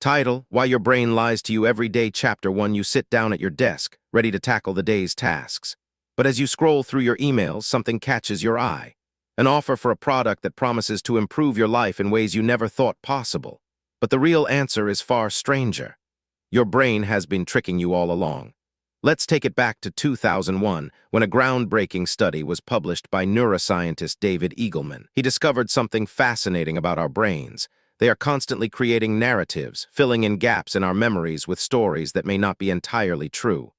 Title: Why Your Brain Lies to You Every Day. Chapter 1. You sit down at your desk, ready to tackle the day's tasks. But as you scroll through your emails, something catches your eye. An offer for a product that promises to improve your life in ways you never thought possible. But the real answer is far stranger. Your brain has been tricking you all along. Let's take it back to 2001, when a groundbreaking study was published by neuroscientist David Eagleman. He discovered something fascinating about our brains. They are constantly creating narratives, filling in gaps in our memories with stories that may not be entirely true.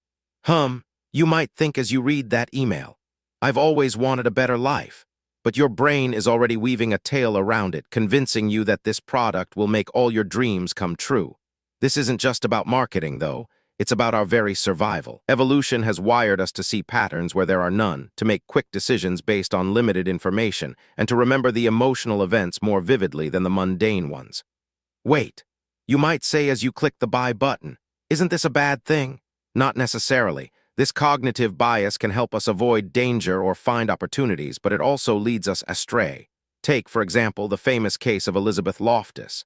You might think as you read that email, "I've always wanted a better life." But your brain is already weaving a tale around it, convincing you that this product will make all your dreams come true. This isn't just about marketing, though. It's about our very survival. Evolution has wired us to see patterns where there are none, to make quick decisions based on limited information, and to remember the emotional events more vividly than the mundane ones. Wait, you might say as you click the buy button, "Isn't this a bad thing?" Not necessarily. This cognitive bias can help us avoid danger or find opportunities, but it also leads us astray. Take, for example, the famous case of Elizabeth Loftus.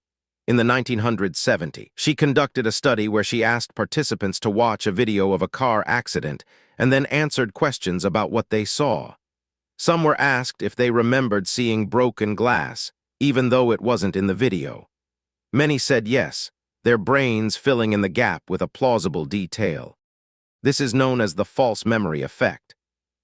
In the 1970s, she conducted a study where she asked participants to watch a video of a car accident and then answered questions about what they saw. Some were asked if they remembered seeing broken glass, even though it wasn't in the video. Many said yes, their brains filling in the gap with a plausible detail. This is known as the false memory effect.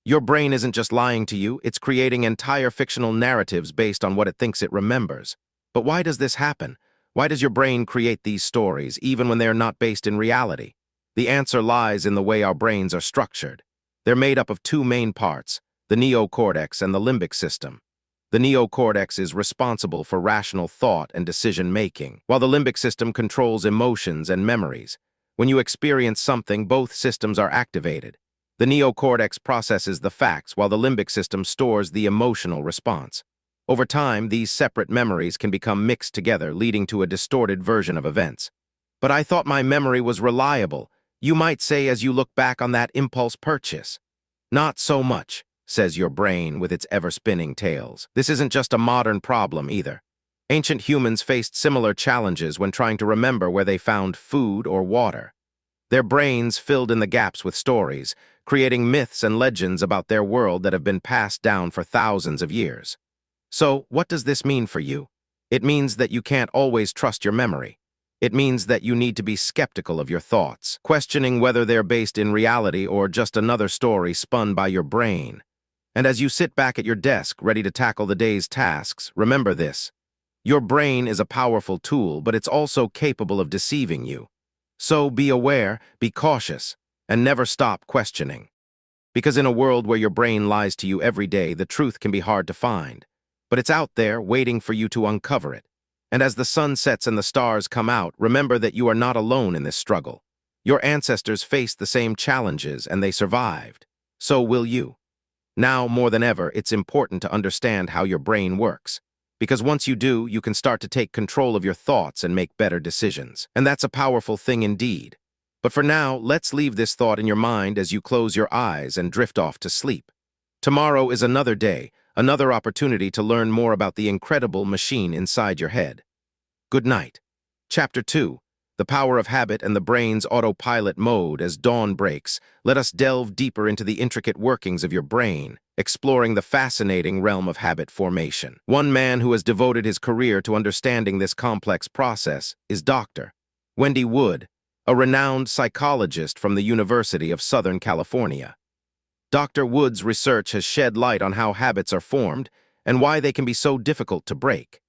Your brain isn't just lying to you, it's creating entire fictional narratives based on what it thinks it remembers. But why does this happen? Why does your brain create these stories, even when they are not based in reality? The answer lies in the way our brains are structured. They're made up of two main parts, the neocortex and the limbic system. The neocortex is responsible for rational thought and decision-making, while the limbic system controls emotions and memories. When you experience something, both systems are activated. The neocortex processes the facts, while the limbic system stores the emotional response. Over time, these separate memories can become mixed together, leading to a distorted version of events. "But I thought my memory was reliable," you might say as you look back on that impulse purchase. "Not so much," says your brain with its ever-spinning tales. This isn't just a modern problem either. Ancient humans faced similar challenges when trying to remember where they found food or water. Their brains filled in the gaps with stories, creating myths and legends about their world that have been passed down for thousands of years. So, what does this mean for you? It means that you can't always trust your memory. It means that you need to be skeptical of your thoughts, questioning whether they're based in reality or just another story spun by your brain. And as you sit back at your desk, ready to tackle the day's tasks, remember this. Your brain is a powerful tool, but it's also capable of deceiving you. So be aware, be cautious, and never stop questioning. Because in a world where your brain lies to you every day, the truth can be hard to find. But it's out there, waiting for you to uncover it. And as the sun sets and the stars come out, remember that you are not alone in this struggle. Your ancestors faced the same challenges, and they survived. So will you. Now, more than ever, it's important to understand how your brain works. Because once you do, you can start to take control of your thoughts and make better decisions. And that's a powerful thing indeed. But for now, let's leave this thought in your mind as you close your eyes and drift off to sleep. Tomorrow is another day, another opportunity to learn more about the incredible machine inside your head. Good night. Chapter 2. The Power of Habit and the Brain's Autopilot Mode. As dawn breaks, let us delve deeper into the intricate workings of your brain, exploring the fascinating realm of habit formation. One man who has devoted his career to understanding this complex process is Dr. Wendy Wood, a renowned psychologist from the University of Southern California. Dr. Wood's research has shed light on how habits are formed and why they can be so difficult to break.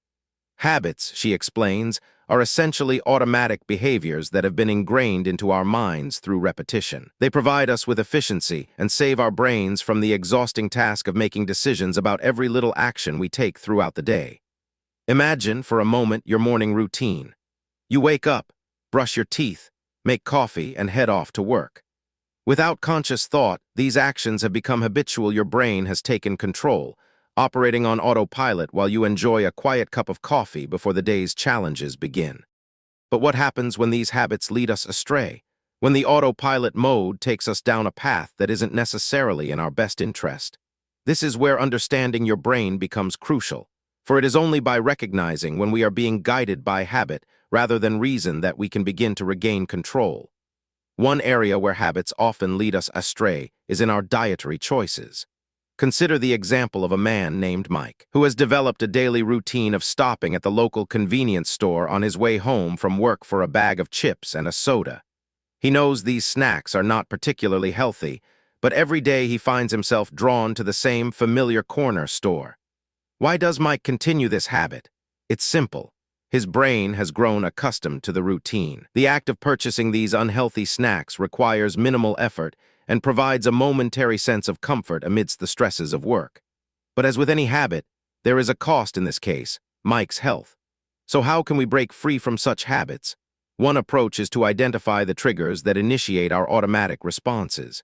Habits, she explains, are essentially automatic behaviors that have been ingrained into our minds through repetition. They provide us with efficiency and save our brains from the exhausting task of making decisions about every little action we take throughout the day. Imagine, for a moment, your morning routine. You wake up, brush your teeth, make coffee, and head off to work. Without conscious thought, these actions have become habitual. Your brain has taken control, operating on autopilot while you enjoy a quiet cup of coffee before the day's challenges begin. But what happens when these habits lead us astray? When the autopilot mode takes us down a path that isn't necessarily in our best interest? This is where understanding your brain becomes crucial. For it is only by recognizing when we are being guided by habit rather than reason that we can begin to regain control. One area where habits often lead us astray is in our dietary choices. Consider the example of a man named Mike, who has developed a daily routine of stopping at the local convenience store on his way home from work for a bag of chips and a soda. He knows these snacks are not particularly healthy, but every day he finds himself drawn to the same familiar corner store. Why does Mike continue this habit? It's simple. His brain has grown accustomed to the routine. The act of purchasing these unhealthy snacks requires minimal effort and provides a momentary sense of comfort amidst the stresses of work. But as with any habit, there is a cost in this case, Mike's health. So how can we break free from such habits? One approach is to identify the triggers that initiate our automatic responses.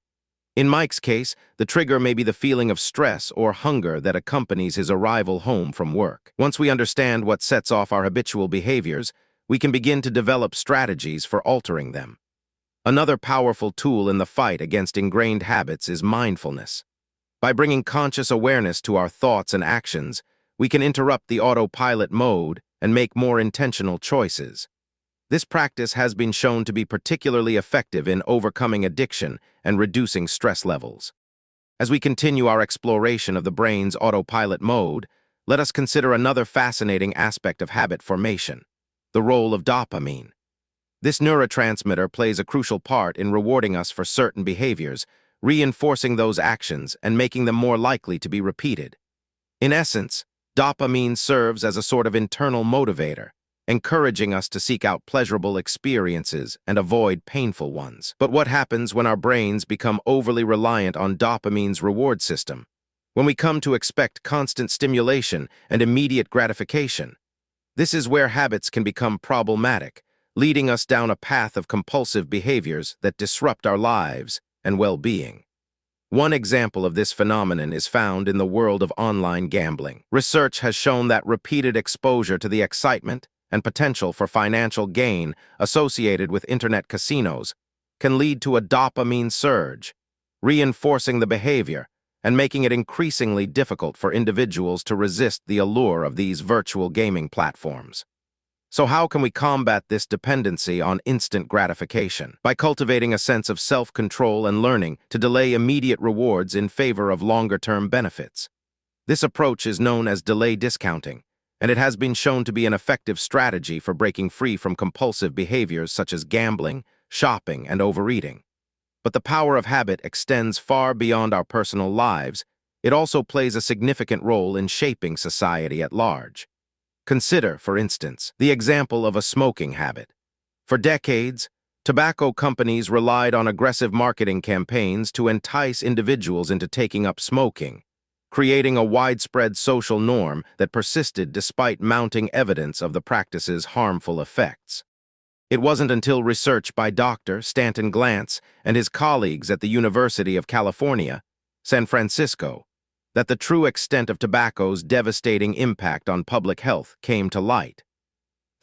In Mike's case, the trigger may be the feeling of stress or hunger that accompanies his arrival home from work. Once we understand what sets off our habitual behaviors, we can begin to develop strategies for altering them. Another powerful tool in the fight against ingrained habits is mindfulness. By bringing conscious awareness to our thoughts and actions, we can interrupt the autopilot mode and make more intentional choices. This practice has been shown to be particularly effective in overcoming addiction and reducing stress levels. As we continue our exploration of the brain's autopilot mode, let us consider another fascinating aspect of habit formation: the role of dopamine. This neurotransmitter plays a crucial part in rewarding us for certain behaviors, reinforcing those actions and making them more likely to be repeated. In essence, dopamine serves as a sort of internal motivator, encouraging us to seek out pleasurable experiences and avoid painful ones. But what happens when our brains become overly reliant on dopamine's reward system? When we come to expect constant stimulation and immediate gratification? This is where habits can become problematic, leading us down a path of compulsive behaviors that disrupt our lives and well-being. One example of this phenomenon is found in the world of online gambling. Research has shown that repeated exposure to the excitement and potential for financial gain associated with internet casinos can lead to a dopamine surge, reinforcing the behavior and making it increasingly difficult for individuals to resist the allure of these virtual gaming platforms. So how can we combat this dependency on instant gratification? By cultivating a sense of self-control and learning to delay immediate rewards in favor of longer-term benefits. This approach is known as delay discounting, and it has been shown to be an effective strategy for breaking free from compulsive behaviors such as gambling, shopping, and overeating. But the power of habit extends far beyond our personal lives. It also plays a significant role in shaping society at large. Consider, for instance, the example of a smoking habit. For decades, tobacco companies relied on aggressive marketing campaigns to entice individuals into taking up smoking, creating a widespread social norm that persisted despite mounting evidence of the practice's harmful effects. It wasn't until research by Dr. Stanton Glantz and his colleagues at the University of California, San Francisco, that the true extent of tobacco's devastating impact on public health came to light.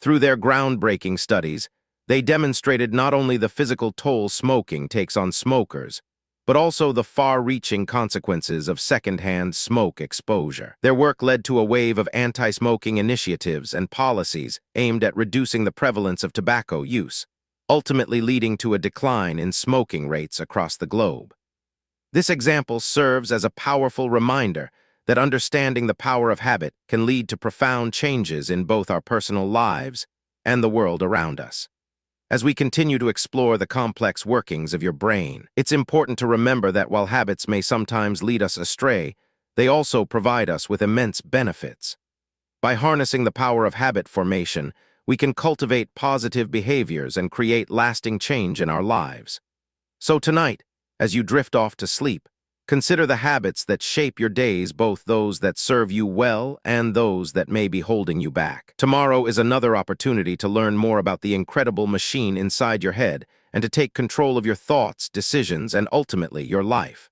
Through their groundbreaking studies, they demonstrated not only the physical toll smoking takes on smokers, but also the far-reaching consequences of secondhand smoke exposure. Their work led to a wave of anti-smoking initiatives and policies aimed at reducing the prevalence of tobacco use, ultimately leading to a decline in smoking rates across the globe. This example serves as a powerful reminder that understanding the power of habit can lead to profound changes in both our personal lives and the world around us. As we continue to explore the complex workings of your brain, it's important to remember that while habits may sometimes lead us astray, they also provide us with immense benefits. By harnessing the power of habit formation, we can cultivate positive behaviors and create lasting change in our lives. So tonight, as you drift off to sleep, consider the habits that shape your days, both those that serve you well and those that may be holding you back. Tomorrow is another opportunity to learn more about the incredible machine inside your head and to take control of your thoughts, decisions, and ultimately your life.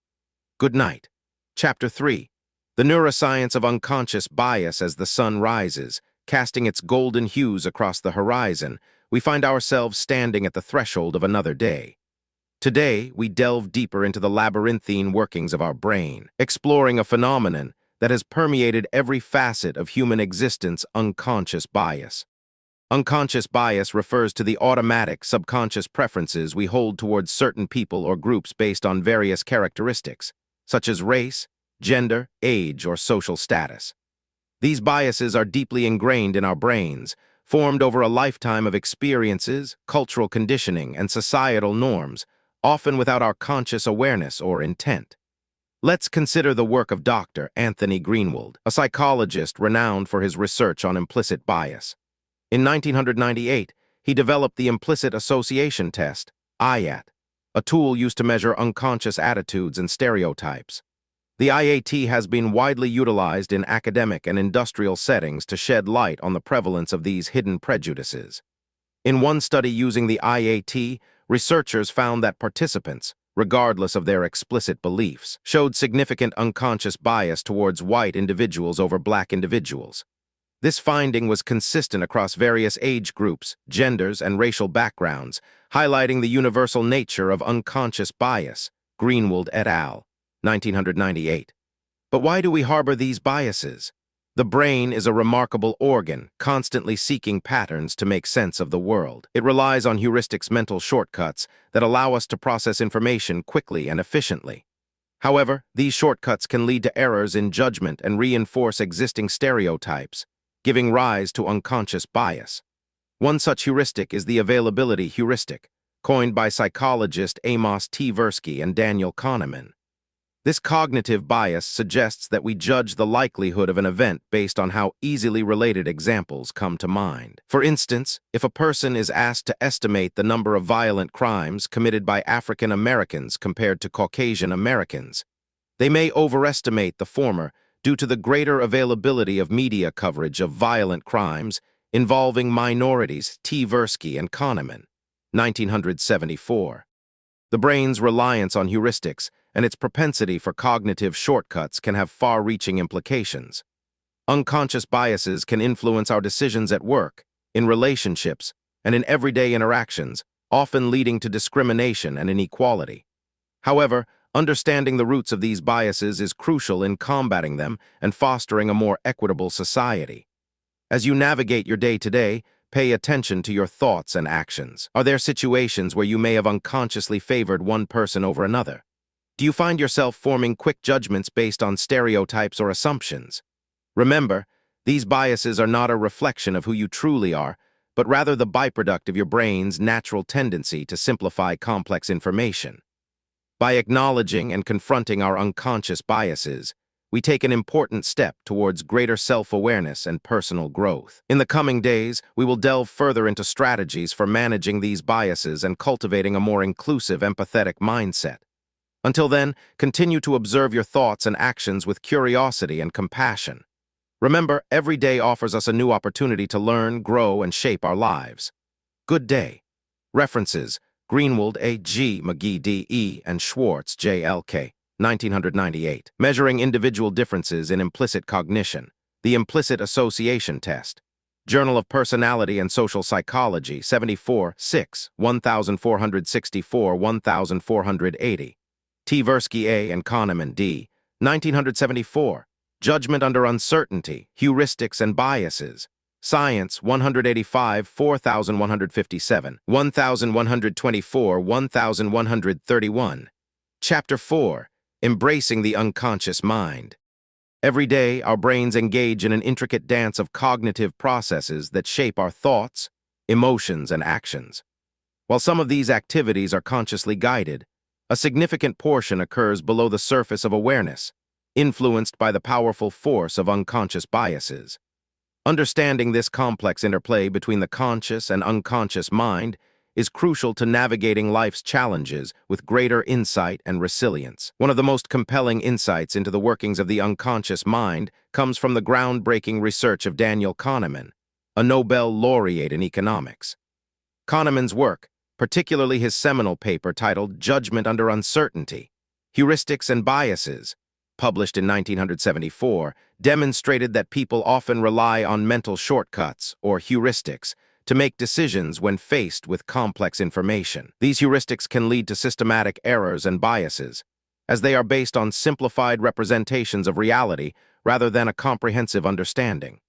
Good night. Chapter 3. The Neuroscience of Unconscious Bias. As the sun rises, casting its golden hues across the horizon, we find ourselves standing at the threshold of another day. Today, we delve deeper into the labyrinthine workings of our brain, exploring a phenomenon that has permeated every facet of human existence: unconscious bias. Unconscious bias refers to the automatic, subconscious preferences we hold towards certain people or groups based on various characteristics, such as race, gender, age, or social status. These biases are deeply ingrained in our brains, formed over a lifetime of experiences, cultural conditioning, and societal norms, often without our conscious awareness or intent. Let's consider the work of Dr. Anthony Greenwald, a psychologist renowned for his research on implicit bias. In 1998, he developed the implicit association test, IAT, a tool used to measure unconscious attitudes and stereotypes. The IAT has been widely utilized in academic and industrial settings to shed light on the prevalence of these hidden prejudices. In one study using the IAT, researchers found that participants, regardless of their explicit beliefs, showed significant unconscious bias towards white individuals over black individuals. This finding was consistent across various age groups, genders, and racial backgrounds, highlighting the universal nature of unconscious bias. Greenwald et al., 1998. But why do we harbor these biases? The brain is a remarkable organ, constantly seeking patterns to make sense of the world. It relies on heuristics, mental shortcuts, that allow us to process information quickly and efficiently. However, these shortcuts can lead to errors in judgment and reinforce existing stereotypes, giving rise to unconscious bias. One such heuristic is the availability heuristic, coined by psychologist Amos Tversky and Daniel Kahneman. This cognitive bias suggests that we judge the likelihood of an event based on how easily related examples come to mind. For instance, if a person is asked to estimate the number of violent crimes committed by African Americans compared to Caucasian Americans, they may overestimate the former due to the greater availability of media coverage of violent crimes involving minorities. Tversky and Kahneman, 1974. The brain's reliance on heuristics and its propensity for cognitive shortcuts can have far-reaching implications. Unconscious biases can influence our decisions at work, in relationships, and in everyday interactions, often leading to discrimination and inequality. However, understanding the roots of these biases is crucial in combating them and fostering a more equitable society. As you navigate your day-to-day, pay attention to your thoughts and actions. Are there situations where you may have unconsciously favored one person over another? Do you find yourself forming quick judgments based on stereotypes or assumptions? Remember, these biases are not a reflection of who you truly are, but rather the byproduct of your brain's natural tendency to simplify complex information. By acknowledging and confronting our unconscious biases, we take an important step towards greater self-awareness and personal growth. In the coming days, we will delve further into strategies for managing these biases and cultivating a more inclusive, empathetic mindset. Until then, continue to observe your thoughts and actions with curiosity and compassion. Remember, every day offers us a new opportunity to learn, grow, and shape our lives. Good day. References: Greenwald A. G. McGee D. E. and Schwartz J. L. K. 1998. Measuring Individual Differences in Implicit Cognition. The Implicit Association Test. Journal of Personality and Social Psychology, 74, 6, 1464-1480. Tversky A. and Kahneman D. 1974. Judgment Under Uncertainty, Heuristics and Biases. Science, 185, 4157, 1124, 1131. Chapter 4. Embracing the Unconscious Mind. Every day, our brains engage in an intricate dance of cognitive processes that shape our thoughts, emotions, and actions. While some of these activities are consciously guided, a significant portion occurs below the surface of awareness, influenced by the powerful force of unconscious biases. Understanding this complex interplay between the conscious and unconscious mind is crucial to navigating life's challenges with greater insight and resilience. One of the most compelling insights into the workings of the unconscious mind comes from the groundbreaking research of Daniel Kahneman, a Nobel laureate in economics. Kahneman's work, particularly his seminal paper titled Judgment Under Uncertainty, Heuristics and Biases, published in 1974, demonstrated that people often rely on mental shortcuts, or heuristics, to make decisions when faced with complex information. These heuristics can lead to systematic errors and biases, as they are based on simplified representations of reality rather than a comprehensive understanding.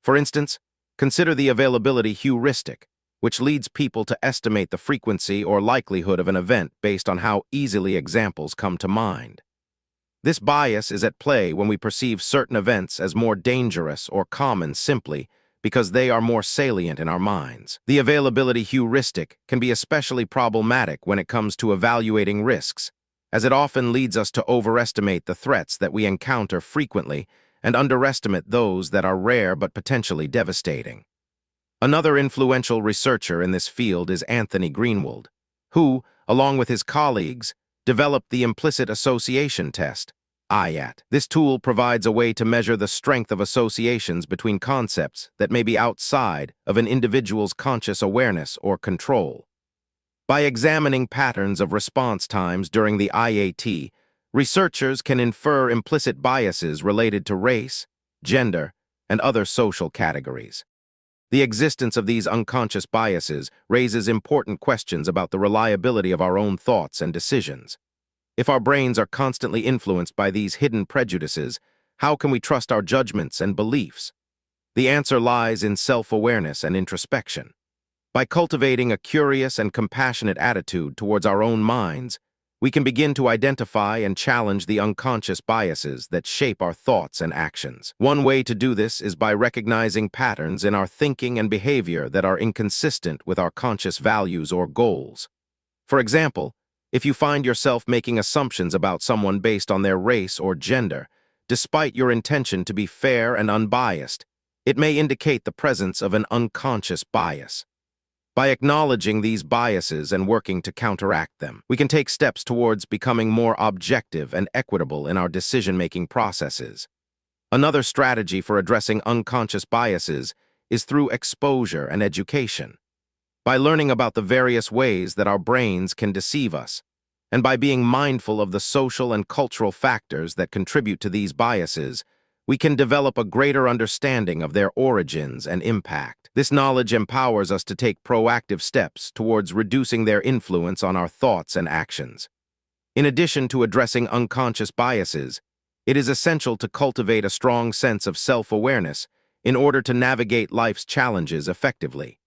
For instance, consider the availability heuristic, which leads people to estimate the frequency or likelihood of an event based on how easily examples come to mind. This bias is at play when we perceive certain events as more dangerous or common simply because they are more salient in our minds. The availability heuristic can be especially problematic when it comes to evaluating risks, as it often leads us to overestimate the threats that we encounter frequently and underestimate those that are rare but potentially devastating. Another influential researcher in this field is Anthony Greenwald, who, along with his colleagues, developed the implicit association test, IAT. This tool provides a way to measure the strength of associations between concepts that may be outside of an individual's conscious awareness or control. By examining patterns of response times during the IAT, researchers can infer implicit biases related to race, gender, and other social categories. The existence of these unconscious biases raises important questions about the reliability of our own thoughts and decisions. If our brains are constantly influenced by these hidden prejudices, how can we trust our judgments and beliefs? The answer lies in self-awareness and introspection. By cultivating a curious and compassionate attitude towards our own minds, we can begin to identify and challenge the unconscious biases that shape our thoughts and actions. One way to do this is by recognizing patterns in our thinking and behavior that are inconsistent with our conscious values or goals. For example, if you find yourself making assumptions about someone based on their race or gender, despite your intention to be fair and unbiased, it may indicate the presence of an unconscious bias. By acknowledging these biases and working to counteract them, we can take steps towards becoming more objective and equitable in our decision-making processes. Another strategy for addressing unconscious biases is through exposure and education. By learning about the various ways that our brains can deceive us, and by being mindful of the social and cultural factors that contribute to these biases, we can develop a greater understanding of their origins and impact. This knowledge empowers us to take proactive steps towards reducing their influence on our thoughts and actions. In addition to addressing unconscious biases, it is essential to cultivate a strong sense of self-awareness in order to navigate life's challenges effectively.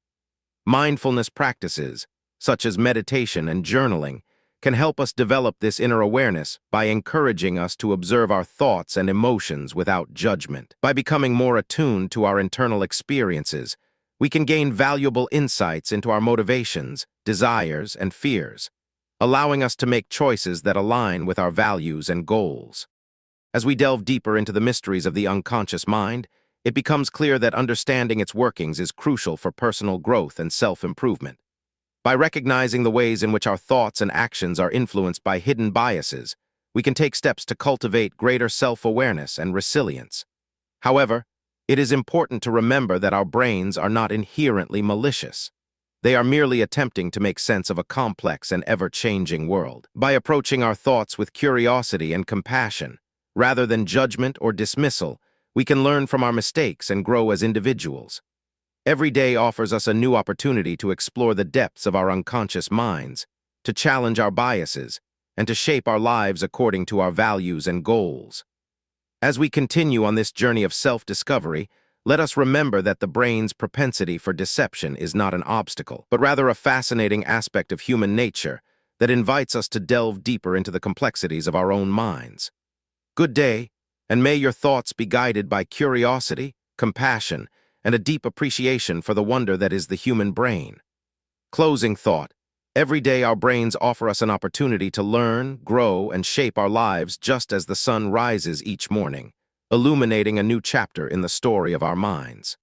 Mindfulness practices, such as meditation and journaling, can help us develop this inner awareness by encouraging us to observe our thoughts and emotions without judgment. By becoming more attuned to our internal experiences, we can gain valuable insights into our motivations, desires, and fears, allowing us to make choices that align with our values and goals. As we delve deeper into the mysteries of the unconscious mind, it becomes clear that understanding its workings is crucial for personal growth and self-improvement. By recognizing the ways in which our thoughts and actions are influenced by hidden biases, we can take steps to cultivate greater self-awareness and resilience. However, it is important to remember that our brains are not inherently malicious. They are merely attempting to make sense of a complex and ever-changing world. By approaching our thoughts with curiosity and compassion, rather than judgment or dismissal, we can learn from our mistakes and grow as individuals. Every day offers us a new opportunity to explore the depths of our unconscious minds, to challenge our biases, and to shape our lives according to our values and goals. As we continue on this journey of self-discovery, let us remember that the brain's propensity for deception is not an obstacle, but rather a fascinating aspect of human nature that invites us to delve deeper into the complexities of our own minds. Good day, and may your thoughts be guided by curiosity, compassion, and a deep appreciation for the wonder that is the human brain. Closing thought. Every day our brains offer us an opportunity to learn, grow, and shape our lives just as the sun rises each morning, illuminating a new chapter in the story of our minds.